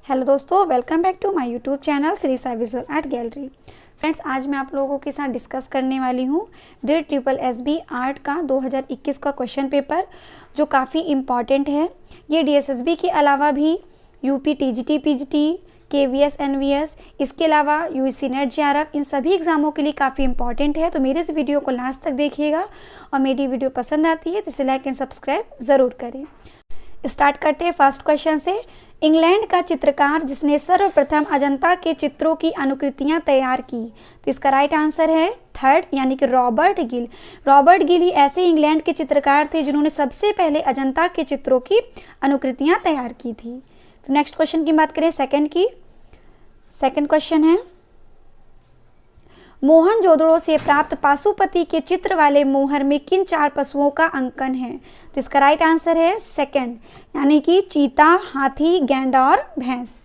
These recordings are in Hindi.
हेलो दोस्तों, welcome back to my YouTube channel Shri Sai visual art gallery. Friends, आज मैं आप लोगों के साथ डिस्कस करने वाली हूँ DSSB आर्ट का 2021 का क्वेश्चन पेपर, जो काफ़ी इम्पॉर्टेंट है। ये DSSB के अलावा भी UP TGT PGT KVS NVS, इसके अलावा UGC NET JRF, इन सभी एग्ज़ामों के लिए काफ़ी इंपॉर्टेंट है। तो मेरे इस वीडियो को लास्ट तक देखिएगा और मेरी वीडियो पसंद आती है तो इसे लाइक एंड सब्सक्राइब ज़रूर करें। स्टार्ट करते हैं फर्स्ट क्वेश्चन से। इंग्लैंड का चित्रकार जिसने सर्वप्रथम अजंता के चित्रों की अनुकृतियां तैयार की, तो इसका राइट आंसर है थर्ड, यानी कि रॉबर्ट गिल। रॉबर्ट गिल ही ऐसे इंग्लैंड के चित्रकार थे जिन्होंने सबसे पहले अजंता के चित्रों की अनुकृतियां तैयार की थी। तो नेक्स्ट क्वेश्चन की बात करें सेकंड की। सेकंड क्वेश्चन है, मोहनजोदड़ो से प्राप्त पाशुपति के चित्र वाले मोहर में किन चार पशुओं का अंकन है? तो इसका राइट आंसर है सेकंड, यानी कि चीता, हाथी, गैंडा और भैंस।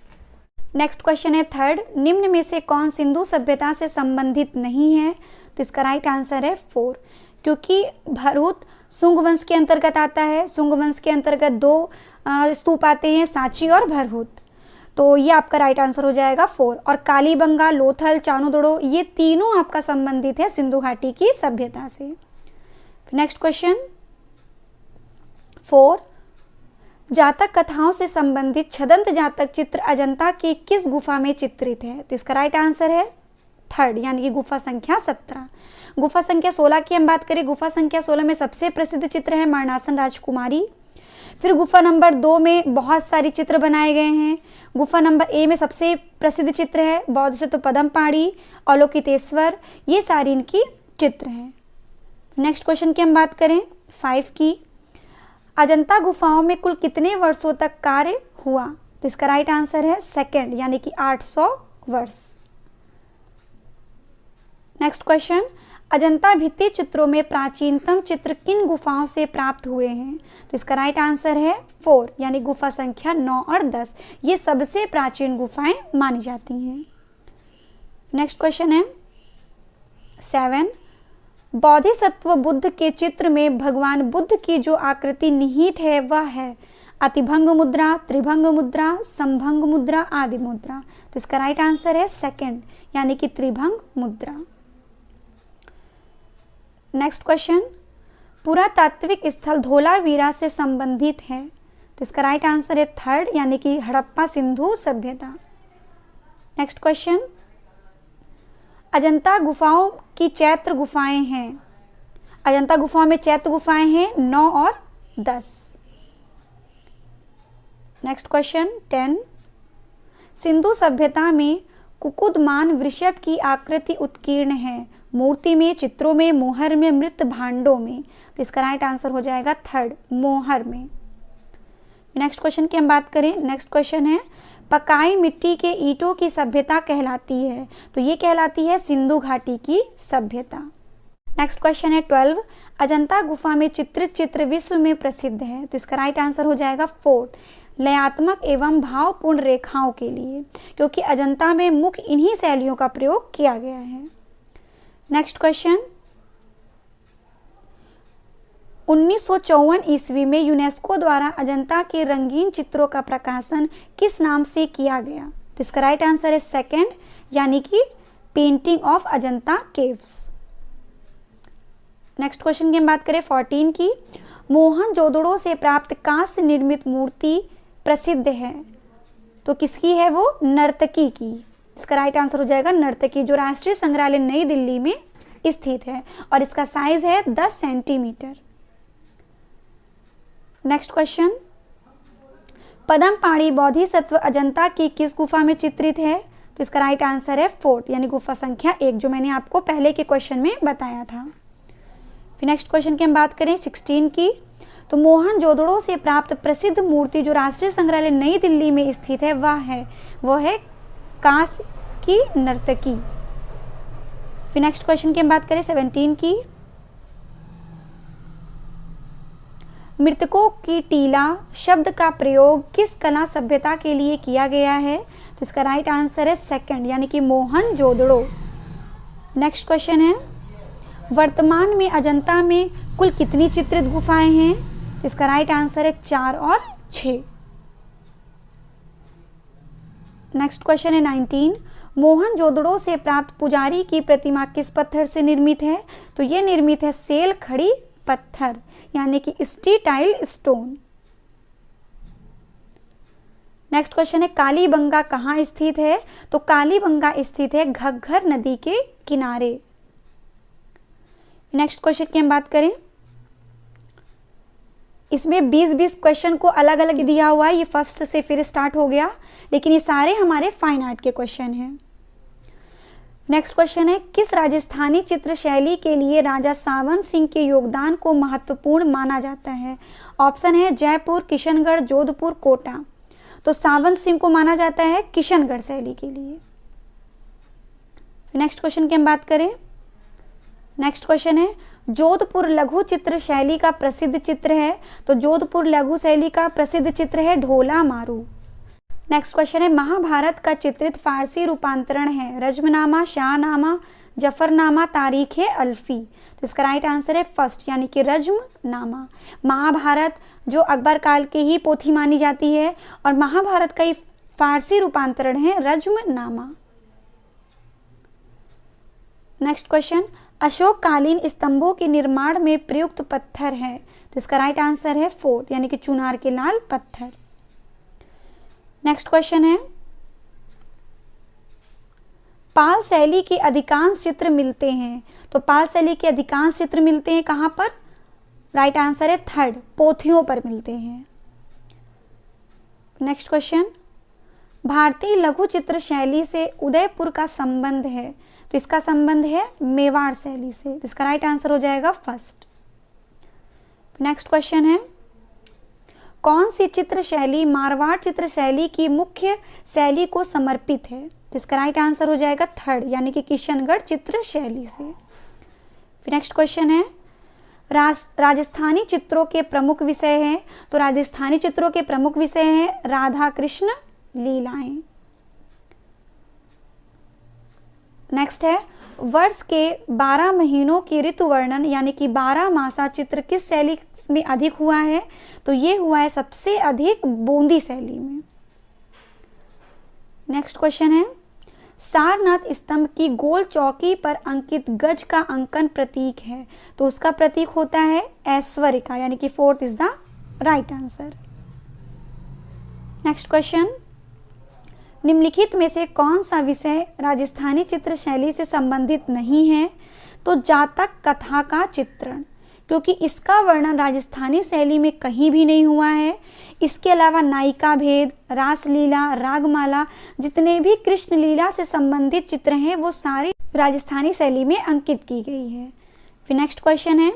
नेक्स्ट क्वेश्चन है थर्ड, निम्न में से कौन सिंधु सभ्यता से संबंधित नहीं है? तो इसका राइट आंसर है फोर, क्योंकि भरूच शुंग वंश के अंतर्गत आता है। शुंग वंश के अंतर्गत दो स्तूप आते हैं, सांची और भरहुत, तो ये आपका राइट आंसर हो जाएगा फोर। और कालीबंगा, लोथल, चानुदड़ो, ये तीनों आपका संबंधित है सिंधु घाटी की सभ्यता से। नेक्स्ट क्वेश्चन फोर, जातक कथाओं से संबंधित छदंत जातक चित्र अजंता की किस गुफा में चित्रित है? तो इसका राइट आंसर है थर्ड, यानी कि गुफा संख्या 17। गुफा संख्या 16 की हम बात करें, गुफा संख्या 16 में सबसे प्रसिद्ध चित्र है मरणासन राजकुमारी। फिर गुफा नंबर 2 में बहुत सारी चित्र बनाए गए हैं। गुफा नंबर ए में सबसे प्रसिद्ध चित्र है बौद्धस्तु पदमपाड़ी, अवलोकितेश्वर, ये सारी इनकी चित्र हैं। नेक्स्ट क्वेश्चन की हम बात करें 5 की, अजंता गुफाओं में कुल कितने वर्षों तक कार्य हुआ? तो इसका राइट आंसर है सेकंड, यानी कि 800 वर्ष। नेक्स्ट क्वेश्चन, अजंता भित्ति चित्रों में प्राचीनतम चित्र किन गुफाओं से प्राप्त हुए हैं? तो इसका राइट आंसर है 4, यानी गुफा संख्या 9 और 10, ये सबसे प्राचीन गुफाएं मानी जाती हैं। नेक्स्ट क्वेश्चन है 7, बोधिसत्व बुद्ध के चित्र में भगवान बुद्ध की जो आकृति निहित है वह है अतिभंग मुद्रा, त्रिभंग मुद्रा, समभंग मुद्रा, आदि मुद्रा। तो इसका राइट आंसर है सेकंड, यानी कि त्रिभंग मुद्रा। नेक्स्ट क्वेश्चन, पुरातात्विक स्थल धोलावीरा से संबंधित है, तो इसका राइट आंसर है थर्ड, यानी कि हड़प्पा सिंधु सभ्यता। नेक्स्ट क्वेश्चन, अजंता गुफाओं की चैत्र गुफाएं हैं, अजंता गुफाओं में चैत्र गुफाएं हैं 9 और 10। नेक्स्ट क्वेश्चन 10, सिंधु सभ्यता में कुकुदमान वृषभ की आकृति उत्कीर्ण है, मूर्ति में, चित्रों में, मोहर में, मृत भांडों में। तो इसका राइट आंसर हो जाएगा थर्ड, मोहर में। नेक्स्ट क्वेश्चन की हम बात करें, नेक्स्ट क्वेश्चन है, पकाई मिट्टी के ईंटों की सभ्यता कहलाती है, तो ये कहलाती है सिंधु घाटी की सभ्यता। नेक्स्ट क्वेश्चन है 12, अजंता गुफा में चित्रित चित्र विश्व में प्रसिद्ध है, तो इसका राइट आंसर हो जाएगा फोर्थ, लयात्मक एवं भावपूर्ण रेखाओं के लिए, क्योंकि अजंता में मुख्य इन्हीं शैलियों का प्रयोग किया गया है। नेक्स्ट क्वेश्चन, 1954 ईस्वी में यूनेस्को द्वारा अजंता के रंगीन चित्रों का प्रकाशन किस नाम से किया गया? तो इसका राइट आंसर है सेकंड, यानी कि painting of Ajanta caves. Next question की हम बात करें 14 की, मोहनजोदड़ो से प्राप्त कांस्य निर्मित मूर्ति प्रसिद्ध है, तो किसकी है वो? नर्तकी की। इसका राइट आंसर हो जाएगा नर्तकी, जो राष्ट्रीय संग्रहालय नई दिल्ली में स्थित है और इसका साइज है 10 centimetre. Next question, Padmapani Bodhisattva Ajanta की किस गुफा में चित्रित है? तो इसका राइट आंसर है फोर्थ, यानी गुफा संख्या 1, जो मैंने आपको पहले के क्वेश्चन में बताया था। फिर नेक्स्ट क्वेश्चन की हम बात करें 16 की, तो मोहनजोदड़ो से प्राप्त प्रसिद्ध मूर्ति जो राष्ट्रीय संग्रहालय नई दिल्ली में स्थित है वह है कांस्य की नर्तकी। फिर नेक्स्ट क्वेश्चन की हम बात करें 17 की, मृतकों की टीला शब्द का प्रयोग किस कला सभ्यता के लिए किया गया है? तो इसका राइट आंसर है सेकंड, यानी कि मोहनजोदड़ो। नेक्स्ट क्वेश्चन है, वर्तमान में अजंता में कुल कितनी चित्रित गुफाएं हैं? तो इसका राइट आंसर है 4 और 6। नेक्स्ट क्वेश्चन है 19, मोहनजोदड़ो से प्राप्त पुजारी की प्रतिमा किस पत्थर से निर्मित है? तो ये निर्मित है सेल खड़ी पत्थर यानी कि स्टीटाइल स्टोन। नेक्स्ट क्वेश्चन है कालीबंगा कहाँ स्थित है? तो कालीबंगा स्थित है घग्घर नदी के किनारे। नेक्स्ट क्वेश्चन की हम बात करें, इसमें 20-20 क्वेश्चन को अलग अलग दिया हुआ है, ये फर्स्ट से फिर स्टार्ट हो गया, लेकिन ये सारे हमारे फाइन आर्ट के क्वेश्चन हैं। नेक्स्ट क्वेश्चन है किस राजस्थानी चित्र शैली के लिए राजा सावन सिंह के योगदान को महत्वपूर्ण माना जाता है? ऑप्शन है जयपुर, किशनगढ़, जोधपुर, कोटा। तो सावन सिंह को माना जाता है किशनगढ़ शैली के लिए। नेक्स्ट क्वेश्चन की हम बात करें, नेक्स्ट क्वेश्चन है जोधपुर लघु चित्र शैली का प्रसिद्ध चित्र है? तो जोधपुर लघु शैली का प्रसिद्ध चित्र है ढोला मारू। नेक्स्ट क्वेश्चन है महाभारत का चित्रित फारसी रूपांतरण है? रज्मनामा, शाहनामा, जफरनामा, तारीख है अल्फी। तो इसका राइट आंसर है फर्स्ट यानी कि रज्मनामा। महाभारत जो अकबर काल की ही पोथी मानी जाती है और महाभारत का ही फारसी रूपांतरण है रज्मनामा। नेक्स्ट क्वेश्चन अशोककालीन स्तंभों के निर्माण में प्रयुक्त पत्थर है? तो इसका राइट आंसर है फोर्थ यानी कि चुनार के लाल पत्थर। नेक्स्ट क्वेश्चन है पाल शैली के अधिकांश चित्र मिलते हैं? तो पाल शैली के अधिकांश चित्र मिलते हैं कहां पर? राइट आंसर है थर्ड, पोथियों पर मिलते हैं। नेक्स्ट क्वेश्चन भारतीय लघु चित्र शैली से उदयपुर का संबंध है? तो इसका संबंध है मेवाड़ शैली से। तो इसका राइट आंसर हो जाएगा फर्स्ट। नेक्स्ट क्वेश्चन है कौन सी चित्र शैली मारवाड़ चित्र शैली की मुख्य शैली को समर्पित है? तो इसका राइट आंसर हो जाएगा थर्ड यानी कि किशनगढ़ चित्र शैली से। नेक्स्ट क्वेश्चन है राजस्थानी चित्रों के प्रमुख विषय हैं? तो राजस्थानी चित्रों के प्रमुख विषय हैं राधा कृष्ण लीलाएं। नेक्स्ट है वर्ष के 12 महीनों की ऋतु वर्णन यानी कि 12 मासा चित्र किस शैली में अधिक हुआ है? तो ये हुआ है सबसे अधिक बूंदी शैली में। नेक्स्ट क्वेश्चन है सारनाथ स्तंभ की गोल चौकी पर अंकित गज का अंकन प्रतीक है? तो उसका प्रतीक होता है ऐश्वर्य का यानी कि fourth is the right answer. Next question निम्नलिखित में से कौन सा विषय राजस्थानी चित्र शैली से संबंधित नहीं है? तो जातक कथा का चित्रण, क्योंकि इसका वर्णन राजस्थानी शैली में कहीं भी नहीं हुआ है। इसके अलावा नायिका भेद, रासलीला, रागमाला, जितने भी कृष्ण लीला से संबंधित चित्र हैं वो सारे राजस्थानी शैली में अंकित की गई है। फिर नेक्स्ट क्वेश्चन है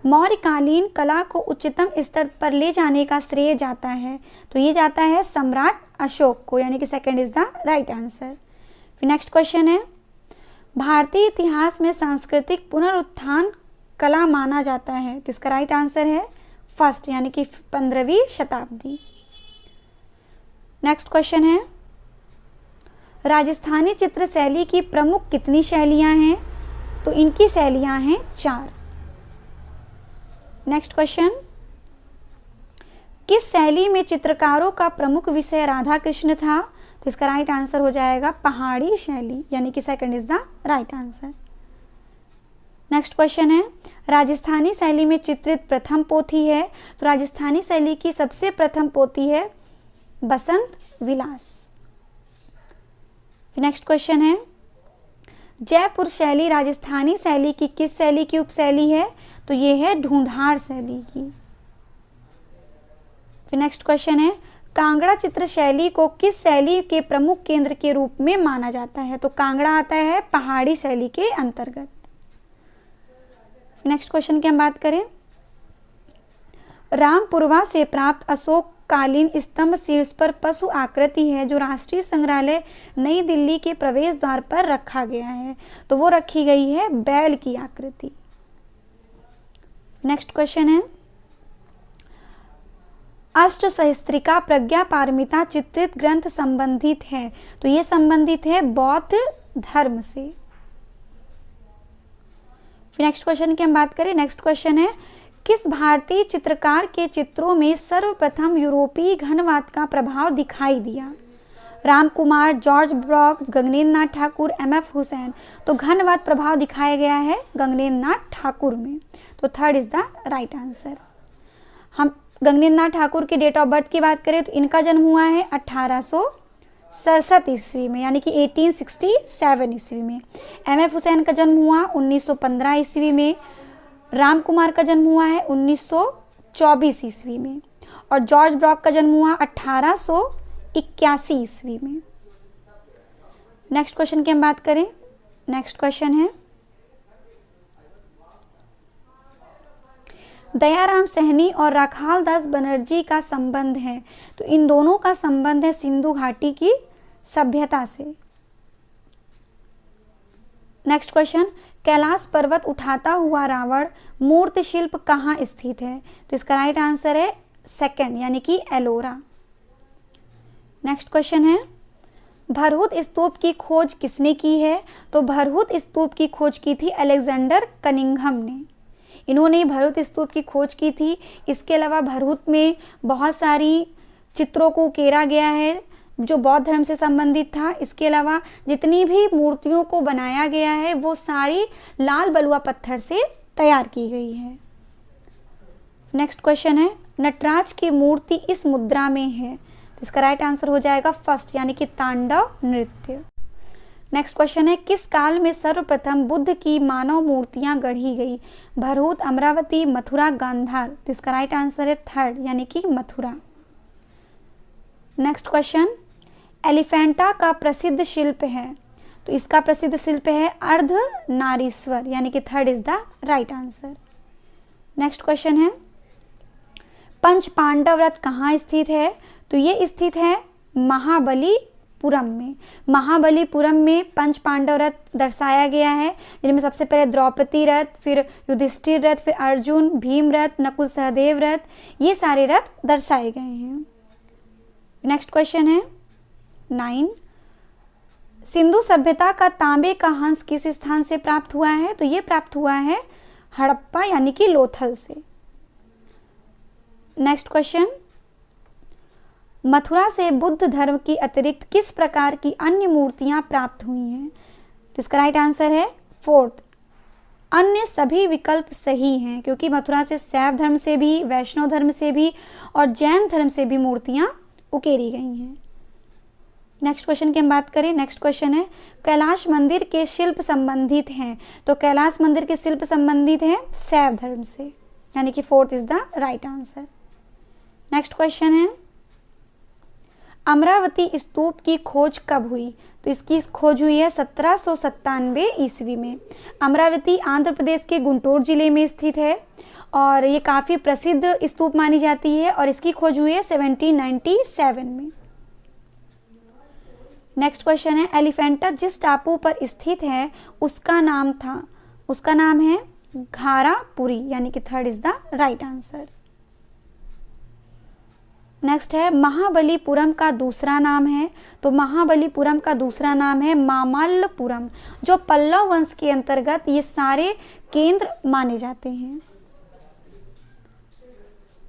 मौर्यकालीन कला को उच्चतम स्तर पर ले जाने का श्रेय जाता है? तो ये जाता है सम्राट अशोक को यानी कि second is the right answer. फिर नेक्स्ट क्वेश्चन है भारतीय इतिहास में सांस्कृतिक पुनरुत्थान कला माना जाता है? तो इसका राइट आंसर है फर्स्ट यानी कि 15वीं शताब्दी। नेक्स्ट क्वेश्चन है राजस्थानी चित्र शैली की प्रमुख कितनी शैलियां हैं? तो इनकी शैलियां हैं 4। नेक्स्ट क्वेश्चन किस शैली में चित्रकारों का प्रमुख विषय राधा कृष्ण था? तो इसका राइट आंसर हो जाएगा पहाड़ी शैली यानी कि second is the right answer. Next question है राजस्थानी शैली में चित्रित प्रथम पोथी है? तो राजस्थानी शैली की सबसे प्रथम पोथी है बसंत विलास। नेक्स्ट क्वेश्चन है जयपुर शैली राजस्थानी शैली की किस शैली की उपशैली है? तो ये है ढूंढार शैली की। फिर नेक्स्ट क्वेश्चन है कांगड़ा चित्र शैली को किस शैली के प्रमुख केंद्र के रूप में माना जाता है? तो कांगड़ा आता है पहाड़ी शैली के अंतर्गत। नेक्स्ट क्वेश्चन की हम बात करें रामपुरवा से प्राप्त अशोक कालीन स्तंभ शीर्ष पर पशु आकृति है जो राष्ट्रीय संग्रहालय नई दिल्ली के प्रवेश द्वार पर रखा गया है? तो वो रखी गई है बैल की आकृति। नेक्स्ट क्वेश्चन है अष्टसहस्त्रिका प्रज्ञा पारमिता चित्रित ग्रंथ संबंधित है? तो ये संबंधित है बौद्ध धर्म से। फिर नेक्स्ट क्वेश्चन की हम बात करें, नेक्स्ट क्वेश्चन है किस भारतीय चित्रकार के चित्रों में सर्वप्रथम यूरोपीय घनवाद का प्रभाव दिखाई दिया? Ram Kumar, George Brock, Gaganendra Nath Thakur, MF. Hussain. तो घनवाद प्रभाव दिखाया गया है गगनेंद्र नाथ ठाकुर में। तो third is the right answer. हम गगनेंद्र नाथ ठाकुर के डेट ऑफ बर्थ की बात करें तो इनका जन्म हुआ है 1867 ईस्वी में, यानी कि 1867 ईस्वी में। एम.एफ. हुसैन का जन्म हुआ 1915 ईस्वी में। राम कुमार का जन्म हुआ है 1924 ईस्वी में। और जॉर्ज ब्रॉक का जन्म हुआ 1881 ईस्वी में। नेक्स्ट क्वेश्चन की हम बात करें। नेक्स्ट क्वेश्चन है, दयाराम सहनी और राखाल दास बनर्जी का संबंध है। तो इन दोनों का संबंध है सिंधु घाटी की सभ्यता से। नेक्स्ट क्वेश्चन, कैलाश पर्वत उठाता हुआ रावण मूर्ति शिल्प कहाँ स्थित है। तो इसका राइट आंसर है सेकंड, यानी कि एलोरा। नेक्स्ट क्वेश्चन है, भरहुत स्तूप की खोज किसने की है। तो भरहुत स्तूप की खोज की थी अलेक्जेंडर कनिंघम ने। इन्होंने भरहुत स्तूप की खोज की थी। इसके अलावा भरहुत में बहुत सारी चित्रों को उकेरा गया है जो बौद्ध धर्म से संबंधित था। इसके अलावा जितनी भी मूर्तियों को बनाया गया है वो सारी लाल बलुआ पत्थर से तैयार की गई है। नेक्स्ट क्वेश्चन है, नटराज की मूर्ति इस मुद्रा में है। तो इसका राइट आंसर हो जाएगा फर्स्ट, यानी कि तांडव नृत्य। नेक्स्ट क्वेश्चन है, किस काल में सर्वप्रथम बुद्ध की मानव मूर्तियां गढ़ी गई। भरहुत, अमरावती, मथुरा, गांधार। तो इसका राइट आंसर है थर्ड, यानी कि मथुरा। नेक्स्ट क्वेश्चन, एलिफेंटा का प्रसिद्ध शिल्प है। तो इसका प्रसिद्ध शिल्प है अर्धनारीश्वर, यानी कि third is the right answer. Next question है, पंच पांडव रथ कहाँ स्थित है। तो ये स्थित है महाबलीपुरम में। महाबलीपुरम में पंच पांडव रथ दर्शाया गया है, जिनमें सबसे पहले द्रौपदी रथ, फिर युधिष्ठिर रथ, फिर अर्जुन, भीम रथ, नकुल सहदेव रथ, ये सारे रथ दर्शाए गए हैं। नेक्स्ट क्वेश्चन है 9, सिंधु सभ्यता का तांबे का हंस किस स्थान से प्राप्त हुआ है। तो ये प्राप्त हुआ है हड़प्पा, यानी कि लोथल से। नेक्स्ट क्वेश्चन, मथुरा से बुद्ध धर्म की अतिरिक्त किस प्रकार की अन्य मूर्तियां प्राप्त हुई हैं। तो इसका राइट आंसर है फोर्थ, अन्य सभी विकल्प सही हैं, क्योंकि मथुरा से शैव धर्म से भी, वैष्णव धर्म से भी और जैन धर्म से भी मूर्तियां उकेरी गई हैं। नेक्स्ट क्वेश्चन की हम बात करें। नेक्स्ट क्वेश्चन है, कैलाश मंदिर के शिल्प संबंधित हैं। तो कैलाश मंदिर के शिल्प संबंधित हैं शैव धर्म से, यानी कि fourth is the right answer. Next question है, अमरावती स्तूप की खोज कब हुई। तो इसकी खोज हुई है 1797 ईस्वी में। अमरावती आंध्र प्रदेश के गुंटूर जिले में स्थित है और ये काफ़ी प्रसिद्ध स्तूप मानी जाती है और इसकी खोज हुई है 1797 में। नेक्स्ट क्वेश्चन है, एलिफेंटा जिस टापू पर स्थित है उसका नाम है घारापुरी, यानी कि third is the right answer. Next है, महाबलीपुरम का दूसरा नाम है। तो महाबलीपुरम का दूसरा नाम है मामल्लपुरम, जो पल्लव वंश के अंतर्गत ये सारे केंद्र माने जाते हैं।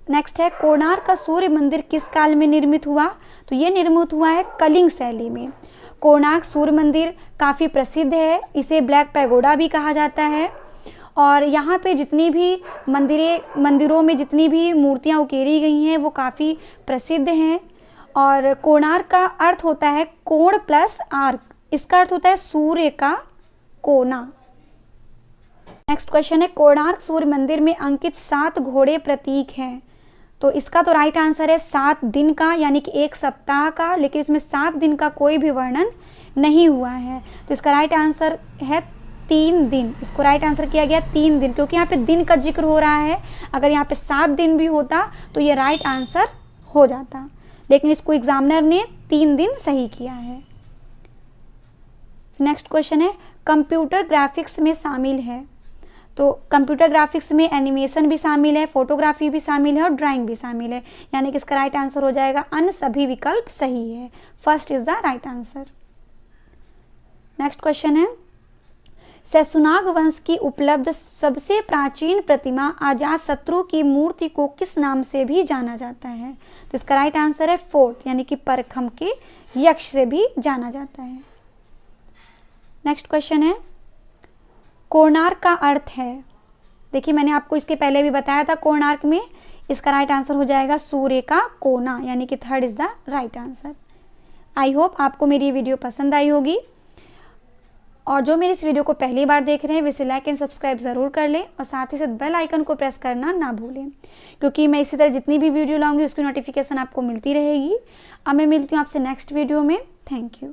नेक्स्ट है, कोणार्क का सूर्य मंदिर किस काल में निर्मित हुआ। तो ये निर्मित हुआ है कलिंग शैली में। कोणार्क सूर्य मंदिर काफ़ी प्रसिद्ध है, इसे ब्लैक पैगोडा भी कहा जाता है और यहाँ पे जितनी भी मंदिरों में जितनी भी मूर्तियाँ उकेरी गई हैं वो काफ़ी प्रसिद्ध हैं। और कोणार्क का अर्थ होता है कोण प्लस आर्क, इसका अर्थ होता है सूर्य का कोना। नेक्स्ट क्वेश्चन है, कोणार्क सूर्य मंदिर में अंकित 7 घोड़े प्रतीक हैं। तो इसका तो राइट आंसर है 7 दिन का, यानी कि 1 सप्ताह का, लेकिन इसमें 7 दिन का कोई भी वर्णन नहीं हुआ है। तो इसका राइट आंसर है 3 दिन। इसको राइट आंसर किया गया 3 दिन, क्योंकि यहाँ पे दिन का जिक्र हो रहा है। अगर यहाँ पे 7 दिन भी होता तो ये राइट आंसर हो जाता, लेकिन इसको एग्जामिनर ने 3 दिन सही किया है। नेक्स्ट क्वेश्चन है, कंप्यूटर ग्राफिक्स में शामिल है। तो कंप्यूटर ग्राफिक्स में एनिमेशन भी शामिल है, फोटोग्राफी भी शामिल है और ड्राइंग भी शामिल है, यानी कि इसका राइट आंसर हो जाएगा अन्य सभी विकल्प सही है। First is the right answer. Next question है, शैशुनाग वंश की उपलब्ध सबसे प्राचीन प्रतिमा अजातशत्रु की मूर्ति को किस नाम से भी जाना जाता है? तो इसका राइट आंसर है फोर्ट, यानी कि परखम के यक्ष से भी जाना जाता है। नेक्स्ट क्वेश्चन है, कोणार्क का अर्थ है? देखिए मैंने आपको इसके पहले भी बताया था कोणार्क में, इसका राइट आंसर हो जाएगा सूर्य का कोना, यानी कि third is the right answer. I hope आपको मेरी वीडियो पसंद आई होगी, और जो मेरे इस वीडियो को पहली बार देख रहे हैं वैसे लाइक एंड सब्सक्राइब ज़रूर कर लें, और साथ ही साथ बेल आइकन को प्रेस करना ना भूलें, क्योंकि मैं इसी तरह जितनी भी वीडियो लाऊंगी उसकी नोटिफिकेशन आपको मिलती रहेगी। अब मैं मिलती हूँ आपसे नेक्स्ट वीडियो में। Thank you.